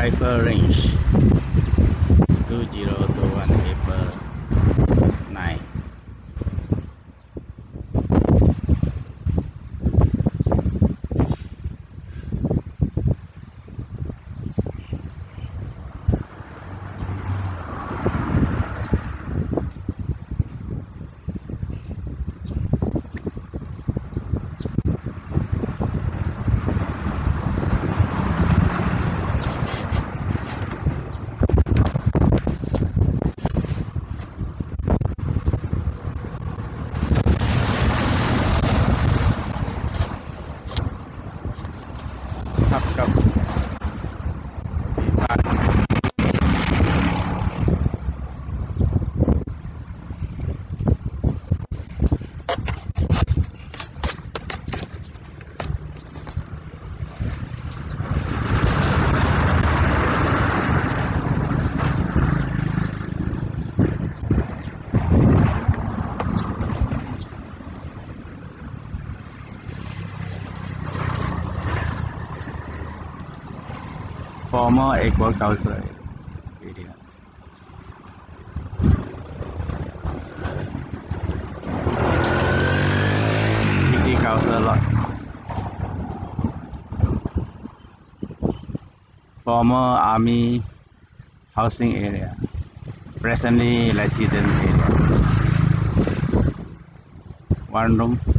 rifle range 2021 April 9. Former agriculture area. Agriculture lot. Former army housing area. Presently residence area. One room.